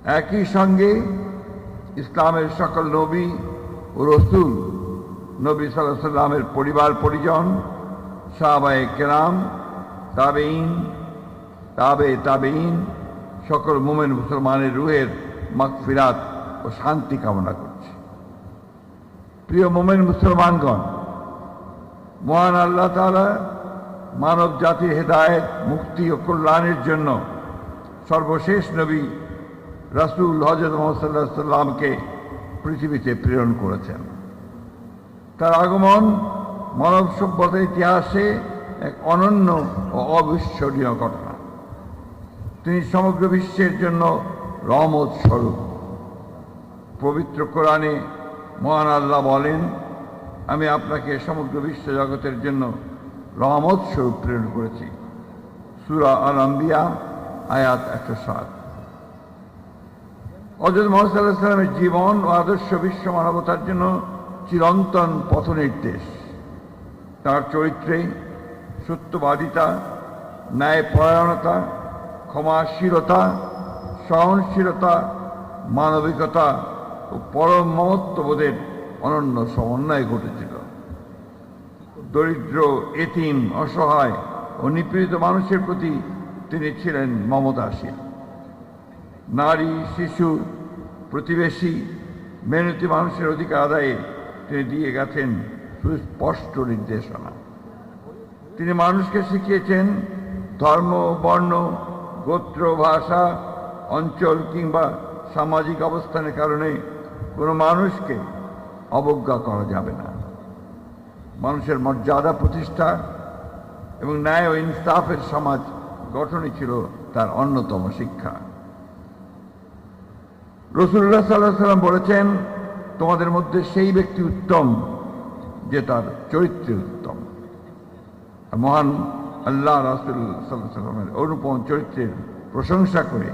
একই সঙ্গে ইসলামের সকল নবী ও রসুল, নবী সাল্লাল্লাহু আলাইহি সাল্লামের পরিবার পরিজন, সাহাবায়ে কেরাম, তাবেঈন সকল মুমিন মুসলমানের রুহের মাগফিরাত ও শান্তি কামনা করছি। প্রিয় মুমিন মুসলমানগণ, মহান আল্লাহ তাআলা মানব জাতির হেদায়েত, মুক্তি ও কল্যাণের জন্য সর্বশেষ নবী রাসূল হযরত মুহাম্মদ সাল্লাল্লাহু আলাইহি সাল্লামকে পৃথিবীতে প্রেরণ করেছেন। তার আগমন মানব সভ্যতার ইতিহাসে এক অনন্য ও অবিস্মরণীয় ঘটনা। তিনি সমগ্র বিশ্বের জন্য রহমত স্বরূপ। পবিত্র কোরআনে মহান আল্লাহ বলেন, আমি আপনাকে সমগ্র বিশ্ব জগতের জন্য রহমত স্বরূপ প্রেরণ করেছি। সূরা আল আম্বিয়া আয়াত 107। হযরত মুহাম্মদ সাল্লাল্লাহু আলাইহি সাল্লামের জীবন ও আদর্শ বিশ্ব মানবতার জন্য চিরন্তন পথনির্দেশ। তার চরিত্রে সত্যবাদিতা, ন্যায়পরায়ণতা, ক্ষমাশীলতা, সহনশীলতা, মানবিকতা ও পরম মমত্ববোধের অনন্য সমন্বয় ঘটেছিল। দরিদ্র, এতিম, অসহায় ও নিপীড়িত মানুষের প্রতি তিনি ছিলেন মমতাশীল। নারী, শিশু, প্রতিবেশী, মেহনতি মানুষের অধিকার আদায়ে তিনি দিয়ে গেছেন সুস্পষ্ট নির্দেশনা। তিনি মানুষকে শিখিয়েছেন ধর্ম, বর্ণ, গোত্র, ভাষা, অঞ্চল কিংবা সামাজিক অবস্থানের কারণে কোনো মানুষকে অবজ্ঞা করা যাবে না। মানুষের মর্যাদা প্রতিষ্ঠা এবং ন্যায় ও ইনসাফের সমাজ গঠনই ছিল তার অন্যতম শিক্ষা। রাসূলুল্লাহ সাল্লাল্লাহু আলাইহি ওয়াসাল্লাম বলেছেন, তোমাদের মধ্যে সেই ব্যক্তি উত্তম যে তার চরিত্রে উত্তম। মহান আল্লাহ রাসূল সাল্লাল্লাহু আলাইহি ওয়াসাল্লামের অনুপম চরিত্রের প্রশংসা করে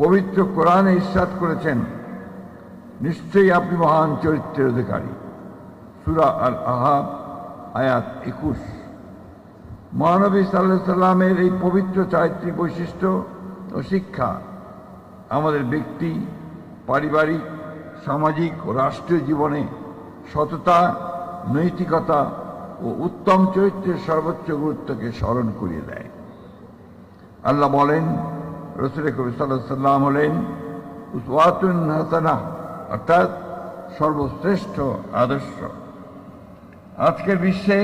পবিত্র কোরআনে ইরশাদ করেছেন, নিশ্চয়ই আপনি মহান চরিত্রের অধিকারী। সূরা আল আহব আয়াত 21। মহানবী সাল্লাল্লাহু আলাইহি সাল্লামের এই পবিত্র চারিত্রিক বৈশিষ্ট্য ও শিক্ষা আমাদের ব্যক্তি, পারিবারিক, সামাজিক ও রাষ্ট্রীয় জীবনে সততা, নৈতিকতা ও উত্তম চরিত্রের সর্বোচ্চ গুরুত্বকে স্মরণ করিয়ে দেয়। আল্লাহ বলেন, রাসূল করিম সাল্লাল্লাহু আলাইহি সাল্লাম হলেন উসওয়াতুন হাসানাহ, অর্থাৎ সর্বশ্রেষ্ঠ আদর্শ। আজকের বিশ্বে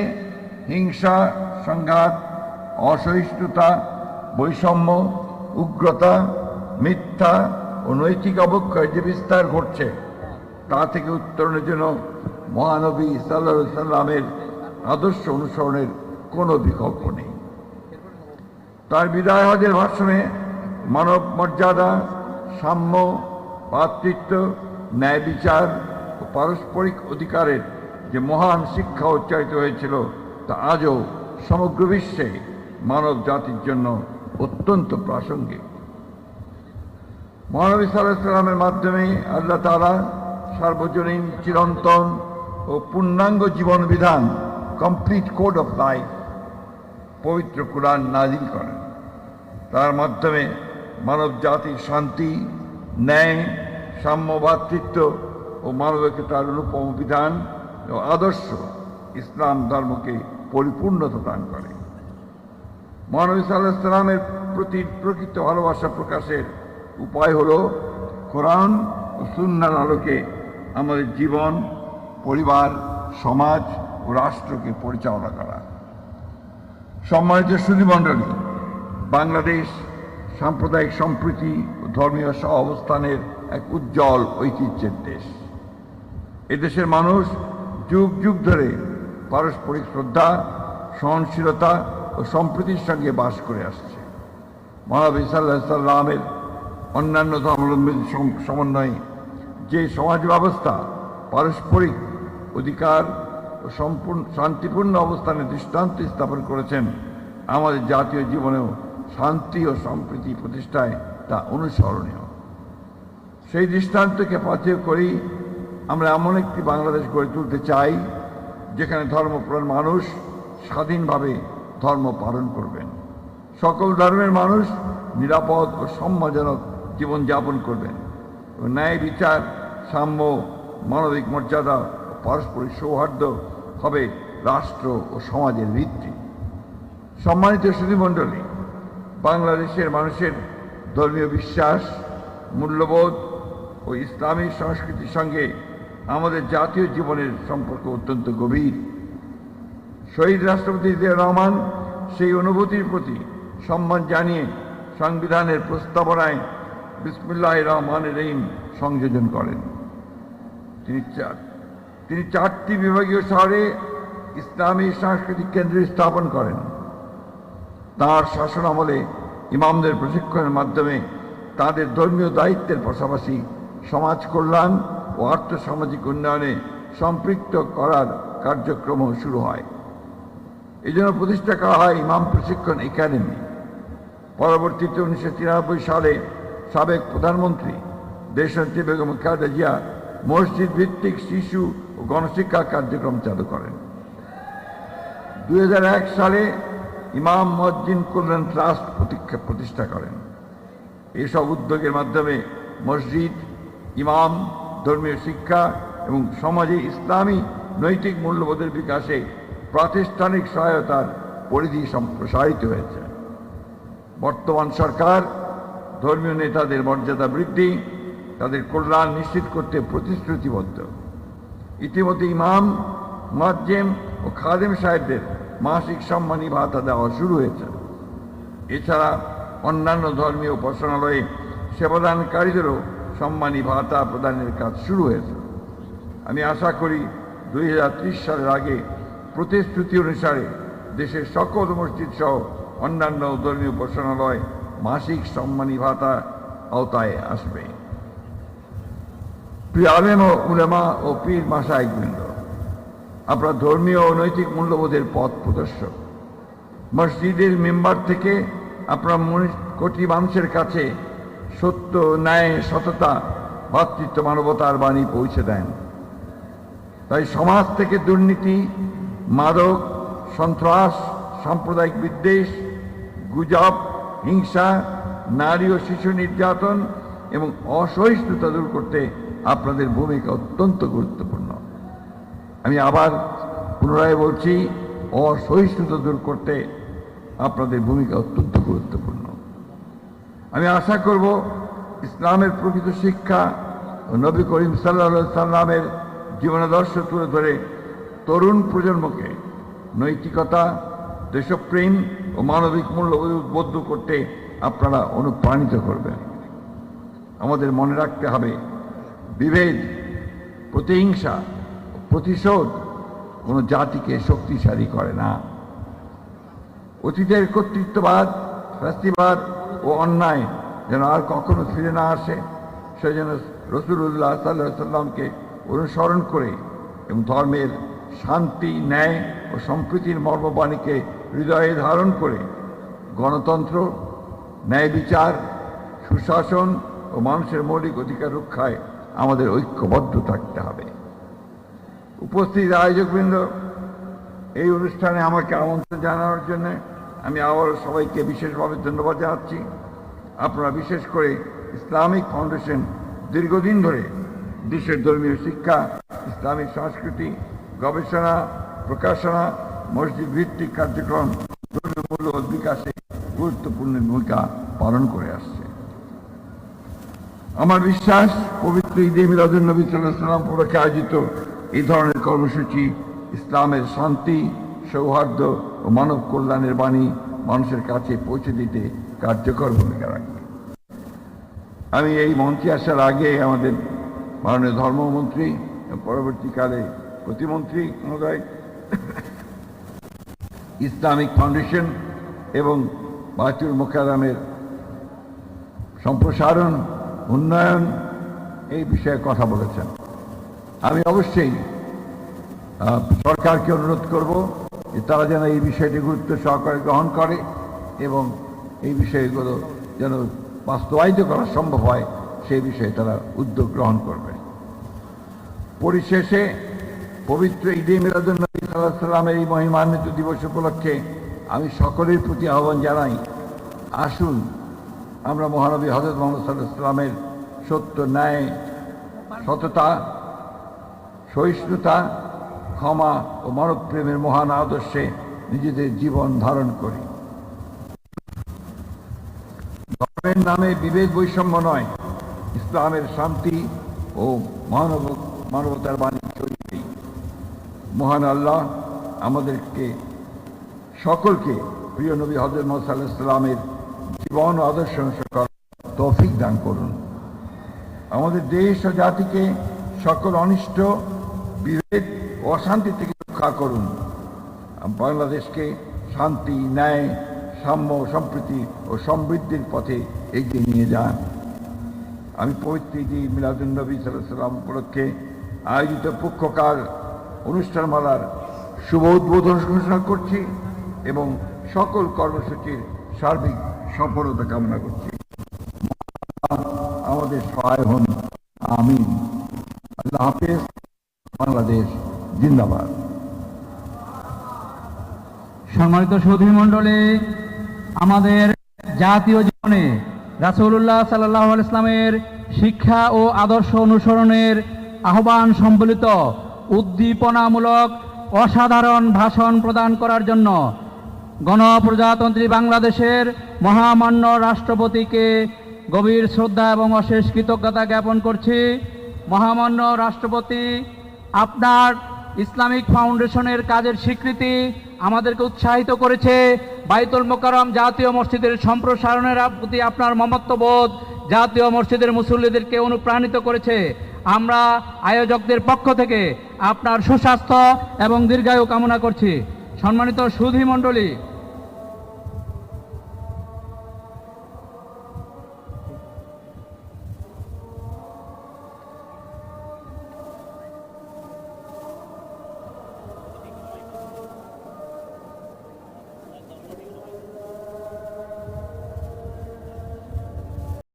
হিংসা, সংঘাত, অসহিষ্ণুতা, বৈষম্য, উগ্রতা, মিথ্যা ও নৈতিক অবক্ষয় যে বিস্তার ঘটছে, তা থেকে উত্তরণের জন্য মহানবী সাল্লাল্লাহু আলাইহি সাল্লামের আদর্শ অনুসরণের কোনো বিকল্প নেই। তার বিদায় হজের ভাষণে মানব মর্যাদা, সাম্য, ভ্রাতৃত্ব, ন্যায় বিচার ও পারস্পরিক অধিকারের যে মহান শিক্ষা উচ্চারিত হয়েছিল, তা আজও সমগ্র বিশ্বে মানব জাতির জন্য অত্যন্ত প্রাসঙ্গিক। মহানবী সাল্লাল্লাহু আলাইহি সাল্লামের মাধ্যমে আল্লাহ তাআলা সার্বজনীন, চিরন্তন ও পূর্ণাঙ্গ জীবন বিধান, কমপ্লিট কোড অফ লাইফ, পবিত্র কোরআন নাজিল করেন। তার মাধ্যমে মানব জাতির শান্তি, ন্যায়, সাম্য, ভ্রাতৃত্ব ও মানবিকতার অনুপম বিধান ও আদর্শ ইসলাম ধর্মকে পরিপূর্ণতা দান করে। মহানবী সাল্লাল্লাহু আলাইহি সাল্লামের প্রতি প্রকৃত ভালোবাসা প্রকাশের উপায় হল কোরআন ও সুন্নাহর আলোকে আমাদের জীবন, পরিবার, সমাজ ও রাষ্ট্রকে পরিচালনা করা। সম্মানিত সুধীমণ্ডলী, বাংলাদেশ সাম্প্রদায়িক সম্প্রীতি ও ধর্মীয় সহাবস্থানের এক উজ্জ্বল ঐতিহ্যের দেশ। এদেশের মানুষ যুগ যুগ ধরে পারস্পরিক শ্রদ্ধা, সহনশীলতা ও সম্প্রীতির সঙ্গে বাস করে আসছে। মহানবী সাল্লাল্লাহু আলাইহি সাল্লামের অন্যান্য ধর্মাবলম্বীদের সমন্বয়ে যে সমাজ ব্যবস্থা পারস্পরিক অধিকার ও শান্তিপূর্ণ অবস্থানে দৃষ্টান্ত স্থাপন করেছেন, আমাদের জাতীয় জীবনেও শান্তি ও সম্প্রীতি প্রতিষ্ঠায় তা অনুসরণীয়। সেই দৃষ্টান্তকে পাথেয় করেই আমরা এমন একটি বাংলাদেশ গড়ে তুলতে চাই, যেখানে ধর্মপ্রাণ মানুষ স্বাধীনভাবে ধর্ম পালন করবেন। সকল ধর্মের মানুষ নিরাপদ ও সম্মানজনক জীবনযাপন করবেন এবং ন্যায় বিচার, সাম্য, মানবিক মর্যাদা ও পারস্পরিক সৌহার্দ্য হবে রাষ্ট্র ও সমাজের ভিত্তি। সম্মানিত সুধীমণ্ডলী, বাংলাদেশের মানুষের ধর্মীয় বিশ্বাস, মূল্যবোধ ও ইসলামী সংস্কৃতির সঙ্গে আমাদের জাতীয় জীবনের সম্পর্ক অত্যন্ত গভীর। শহীদ রাষ্ট্রপতি জিয়াউর রহমান সেই অনুভূতির প্রতি সম্মান জানিয়ে সংবিধানের প্রস্তাবনায় বিসমিল্লাহির রহমানির রহিম সংযোজন করেন। তিনি 4টি বিভাগীয় শহরে ইসলামী সাংস্কৃতিক কেন্দ্র স্থাপন করেন। তাঁর শাসন আমলে ইমামদের প্রশিক্ষণের মাধ্যমে তাদের ধর্মীয় দায়িত্বের পাশাপাশি সমাজ কল্যাণ ও আর্থসামাজিক উন্নয়নে সম্পৃক্ত করার কার্যক্রম শুরু হয়। এই জন্য প্রতিষ্ঠা করা হয় ইমাম প্রশিক্ষণ একাডেমি। পরবর্তীতে 1993 সালে সাবেক প্রধানমন্ত্রী দেশনেত্রী বেগম খালেদা জিয়া মসজিদ ভিত্তিক শিশু ও গণশিক্ষা কার্যক্রম চালু করেন। 2001 সালে ইমাম মুয়াজ্জিন কল্যাণ ট্রাস্ট প্রতিষ্ঠা করেন। এসব উদ্যোগের মাধ্যমে মসজিদ, ইমাম, ধর্মীয় শিক্ষা এবং সমাজে ইসলামী নৈতিক মূল্যবোধের বিকাশে প্রাতিষ্ঠানিক সহায়তার পরিধি সম্প্রসারিত হয়েছে। বর্তমান সরকার ধর্মীয় নেতাদের মর্যাদা বৃদ্ধি, তাদের কল্যাণ নিশ্চিত করতে প্রতিশ্রুতিবদ্ধ। ইতিমধ্যে ইমাম, মুয়াজ্জিন ও খাদেম সাহেবদের মাসিক সম্মানী ভাতা দেওয়া শুরু হয়েছে। এছাড়া অন্যান্য ধর্মীয় উপাসনালয়ে সেবাদানকারীদেরও সম্মানী ভাতা প্রদানের কাজ শুরু হয়েছে। আমি আশা করি 2030 সালের আগে প্রতিশ্রুতি অনুসারে দেশের সকল মসজিদ সহ অন্যান্য ধর্মীয় উপাসনালয় মাসিক সম্মানী ভাতা আওতায় আসবে। প্রিয় আলেম ও উলেমা ও পীর মাশায়েখবৃন্দ, আপনারা ধর্মীয় ও নৈতিক মূল্যবোধের পথ প্রদর্শক। মসজিদের মেম্বার থেকে আপনারা কোটি মানুষের কাছে সত্য, ন্যায়, সততা, ভ্রাতৃত্ব, মানবতার বাণী পৌঁছে দেন। তাই সমাজ থেকে দুর্নীতি, মাদক, সন্ত্রাস, সাম্প্রদায়িক বিদ্বেষ, গুজব, হিংসা, নারী ও শিশু নির্যাতন এবং অসহিষ্ণুতা দূর করতে আপনাদের ভূমিকা অত্যন্ত গুরুত্বপূর্ণ। আমি আবার পুনরায় বলছি, অসহিষ্ণুতা দূর করতে আপনাদের ভূমিকা অত্যন্ত গুরুত্বপূর্ণ। আমি আশা করব ইসলামের প্রকৃত শিক্ষা ও নবী করিম সাল্লাল্লাহু আলাইহি সাল্লামের জীবনাদর্শ তুলে ধরে তরুণ প্রজন্মকে নৈতিকতা, দেশপ্রেম ও মানবিক মূল্যবোধ উদ্বুদ্ধ করতে আপনারা অনুপ্রাণিত করবেন। আমাদের মনে রাখতে হবে, বিভেদ, প্রতিহিংসা, প্রতিশোধ কোনো জাতিকে শক্তিশালী করে না। অতীতের কর্তৃত্ববাদ, ফ্যাসিবাদ ও অন্যায় যেন আর কখনো ফিরে না আসে, সেজন্য রাসূলুল্লাহ সাল্লাল্লাহু আলাইহি সাল্লামকে অনুসরণ করে এবং ধর্মের শান্তি, ন্যায় ও সম্প্রীতির মর্মবাণীকে হৃদয়ে ধারণ করে গণতন্ত্র, ন্যায় বিচার, সুশাসন ও মানুষের মৌলিক অধিকার রক্ষায় আমাদের ঐক্যবদ্ধ থাকতে হবে। উপস্থিত আয়োজকবৃন্দ, এই অনুষ্ঠানে আমাকে আমন্ত্রণ জানানোর জন্য আমি আবারও সবাইকে বিশেষভাবে ধন্যবাদ জানাচ্ছি। আপনারা বিশেষ করে ইসলামিক ফাউন্ডেশন দীর্ঘদিন ধরে দেশের ধর্মীয় শিক্ষা, ইসলামিক সংস্কৃতি, গবেষণা, প্রকাশনা, মসজিদ ভিত্তিক কার্যক্রম, ধর্মীয় মূল্যবোধ বিকাশে গুরুত্বপূর্ণ ভূমিকা পালন করে আসছে। আমার বিশ্বাস, পবিত্র ঈদে মিলাদুন নবী সাল্লাল্লাহু আলাইহি ওয়াসাল্লাম উপলক্ষে আয়োজিত এই ধরনের কর্মসূচি ইসলামের শান্তি, সৌহার্দ্য ও মানব কল্যাণের বাণী মানুষের কাছে পৌঁছে দিতে কার্যকর ভূমিকা রাখবে। আমি এই মঞ্চে আসার আগে আমাদের মাননীয় ধর্মমন্ত্রী, পরবর্তীকালে প্রতিমন্ত্রী মহোদয়, ইসলামিক ফাউন্ডেশন এবং বাইতুল মুকাররমের সম্প্রসারণ, উন্নয়ন এই বিষয়ে কথা বলেছেন। আমি অবশ্যই সরকারকে অনুরোধ করব যে তারা যেন এই বিষয়টি গুরুত্ব সহকারে গ্রহণ করে এবং এই বিষয়গুলো যেন বাস্তবায়িত করা সম্ভব হয় সেই বিষয়ে তারা উদ্যোগ গ্রহণ করবে। পরিশেষে পবিত্র ঈদে মিলাদুন নবী সাল্লাল্লাহু আলাইহি ওয়াসাল্লামের এই মহিমান্বিত দিবস উপলক্ষে আমি সকলের প্রতি আহ্বান জানাই, আসুন আমরা মহানবী হযরত মুহাম্মদ সাল্লাল্লাহু আলাইহি ওয়াসাল্লামের সত্য, ন্যায়, সততা, সহিষ্ণুতা, ক্ষমা ও মানব প্রেমের মহান আদর্শে নিজেদের জীবন ধারণ করি। ধর্মের নামে বিভেদ বৈষম্য নয়, ইসলামের শান্তি ও মানবতার বাণী ছড়িয়ে মহান আল্লাহ আমাদেরকে সকলকে প্রিয় নবী হযরত মুহাম্মদ সাল্লাল্লাহু আলাইহি ওয়াসাল্লামের জীবন ও আদর্শ অনুসরণ করার তৌফিক দান করুন। আমাদের দেশ ও জাতিকে সকল অনিষ্ট, বিভেদ ও অশান্তি থেকে রক্ষা করুন। বাংলাদেশকে শান্তি, ন্যায়, সাম্য, সম্প্রীতি ও সমৃদ্ধির পথে এগিয়ে নিয়ে যান। আমি পবিত্র ঈদ মিলাদুন নবী সাল্লাল্লাহু আলাইহি ওয়াসাল্লাম উপলক্ষে আয়োজিত পক্ষকার অনুষ্ঠানমালার শুভ উদ্বোধন ঘোষণা করছি এবং সকল কর্মসূচির সার্বিক সফলতা কামনা করছি। আমাদের সহায় হন, আমিন। আল্লাহ হাফেজ। বাংলাদেশ জিন্দাবাদ। সম্মানিত সুধী মণ্ডলী, আমাদের জাতীয় জীবনে রাসূলুল্লাহ সাল্লাল্লাহু আলাইহি ওয়াসাল্লামের শিক্ষা ও আদর্শ অনুসরণের আহ্বান সম্বলিত উদ্দীপনামূলক অসাধারণ ভাষণ প্রদান করার জন্য গণপ্রজাতন্ত্রী বাংলাদেশের মহামান্য রাষ্ট্রপতিকে গভীর শ্রদ্ধা এবং অশেষ কৃতজ্ঞতা জ্ঞাপন করছি। মহামান্য রাষ্ট্রপতি, আপনার ইসলামিক ফাউন্ডেশনের কাজের স্বীকৃতি আমাদেরকে উৎসাহিত করেছে। বাইতুল মোকাররম জাতীয় মসজিদের সম্প্রসারণের প্রতি আপনার মমত্ববোধ জাতীয় মসজিদের মুসল্লিদেরকে অনুপ্রাণিত করেছে। আমরা আয়োজকদের পক্ষ থেকে আপনার সুস্বাস্থ্য এবং দীর্ঘায়ু কামনা করছি। সম্মানিত সুধী মণ্ডলী,